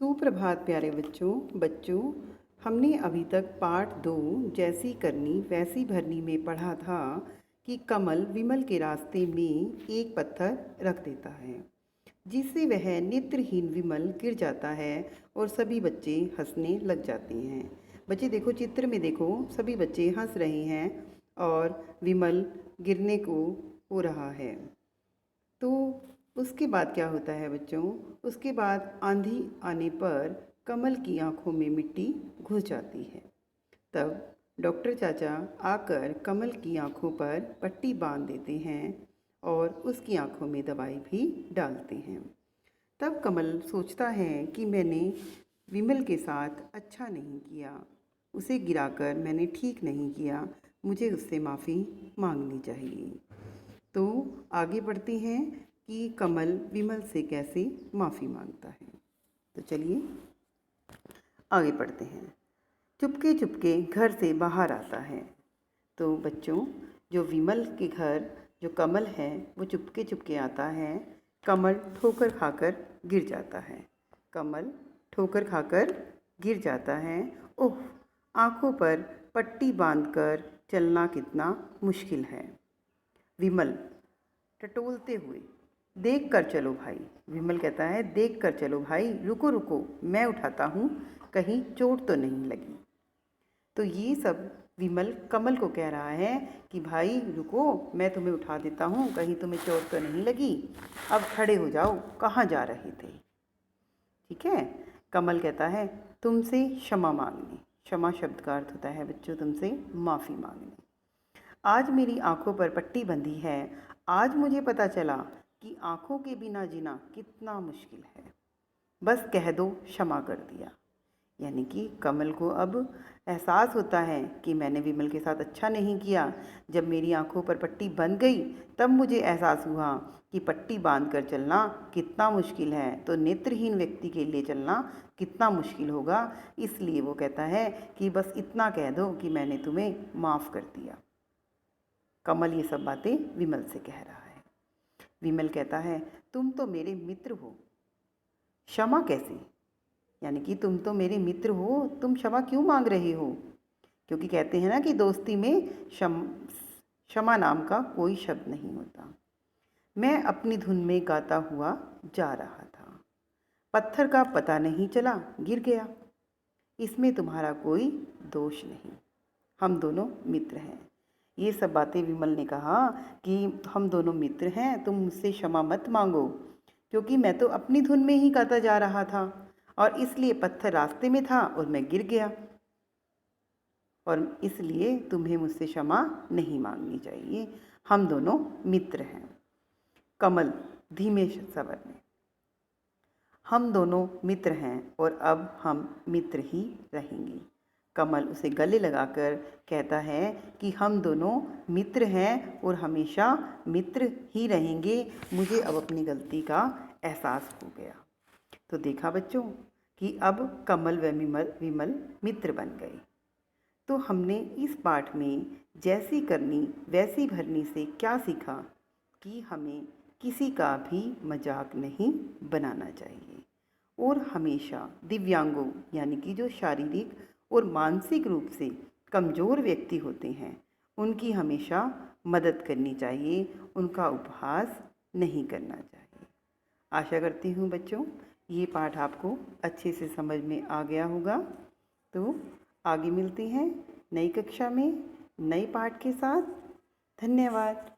सुप्रभात प्यारे बच्चों हमने अभी तक पाठ 2 जैसी करनी वैसी भरनी में पढ़ा था कि कमल विमल के रास्ते में एक पत्थर रख देता है जिससे वह नेत्रहीन विमल गिर जाता है और सभी बच्चे हंसने लग जाते हैं। बच्चे देखो, चित्र में देखो, सभी बच्चे हंस रहे हैं और विमल गिरने को हो रहा है। तो उसके बाद क्या होता है बच्चों? उसके बाद आंधी आने पर कमल की आंखों में मिट्टी घुस जाती है। तब डॉक्टर चाचा आकर कमल की आंखों पर पट्टी बांध देते हैं और उसकी आंखों में दवाई भी डालते हैं। तब कमल सोचता है कि मैंने विमल के साथ अच्छा नहीं किया, उसे गिराकर मैंने ठीक नहीं किया, मुझे उससे माफ़ी मांगनी चाहिए। तो आगे बढ़ते हैं कि कमल विमल से कैसे माफ़ी मांगता है। तो चलिए आगे पढ़ते हैं। चुपके चुपके घर से बाहर आता है। तो बच्चों, जो विमल के घर जो कमल है वो चुपके चुपके आता है। कमल ठोकर खाकर गिर जाता है। कमल ठोकर खाकर गिर जाता है। ओह, आँखों पर पट्टी बांधकर चलना कितना मुश्किल है। विमल टटोलते हुए, देख कर चलो भाई। विमल कहता है, देख कर चलो भाई, रुको रुको, मैं उठाता हूँ, कहीं चोट तो नहीं लगी। तो ये सब विमल कमल को कह रहा है कि भाई रुको, मैं तुम्हें उठा देता हूँ, कहीं तुम्हें चोट तो नहीं लगी, अब खड़े हो जाओ, कहाँ जा रहे थे। ठीक है। कमल कहता है, तुमसे क्षमा मांगने। क्षमा शब्द का अर्थ होता है बच्चों तुमसे माफ़ी मांगने। आज मेरी आंखों पर पट्टी बंधी है। आज मुझे पता चला कि आंखों के बिना जीना कितना मुश्किल है। बस कह दो क्षमा कर दिया। यानी कि कमल को अब एहसास होता है कि मैंने विमल के साथ अच्छा नहीं किया। जब मेरी आंखों पर पट्टी बंध गई तब मुझे एहसास हुआ कि पट्टी बांध कर चलना कितना मुश्किल है, तो नेत्रहीन व्यक्ति के लिए चलना कितना मुश्किल होगा। इसलिए वो कहता है कि बस इतना कह दो कि मैंने तुम्हें माफ़ कर दिया। कमल ये सब बातें विमल से कह रहा है। विमल कहता है, तुम तो मेरे मित्र हो, क्षमा कैसे? यानी कि तुम तो मेरे मित्र हो, तुम क्षमा क्यों मांग रहे हो? क्योंकि कहते हैं ना कि दोस्ती में क्षमा नाम का कोई शब्द नहीं होता। मैं अपनी धुन में गाता हुआ जा रहा था, पत्थर का पता नहीं चला, गिर गया। इसमें तुम्हारा कोई दोष नहीं, हम दोनों मित्र हैं। ये सब बातें विमल ने कहा कि हम दोनों मित्र हैं, तुम मुझसे क्षमा मत मांगो, क्योंकि मैं तो अपनी धुन में ही गाता जा रहा था और इसलिए पत्थर रास्ते में था और मैं गिर गया, और इसलिए तुम्हें मुझसे क्षमा नहीं मांगनी चाहिए, हम दोनों मित्र हैं। कमल धीमे स्वर में, हम दोनों मित्र हैं और अब हम मित्र ही रहेंगे। कमल उसे गले लगाकर कहता है कि हम दोनों मित्र हैं और हमेशा मित्र ही रहेंगे। मुझे अब अपनी गलती का एहसास हो गया। तो देखा बच्चों कि अब कमल व विमल मित्र बन गए। तो हमने इस पाठ में जैसी करनी वैसी भरनी से क्या सीखा कि हमें किसी का भी मजाक नहीं बनाना चाहिए और हमेशा दिव्यांगों यानी कि जो शारीरिक और मानसिक रूप से कमज़ोर व्यक्ति होते हैं उनकी हमेशा मदद करनी चाहिए, उनका उपहास नहीं करना चाहिए। आशा करती हूँ बच्चों ये पाठ आपको अच्छे से समझ में आ गया होगा। तो आगे मिलते हैं नई कक्षा में नए पाठ के साथ। धन्यवाद।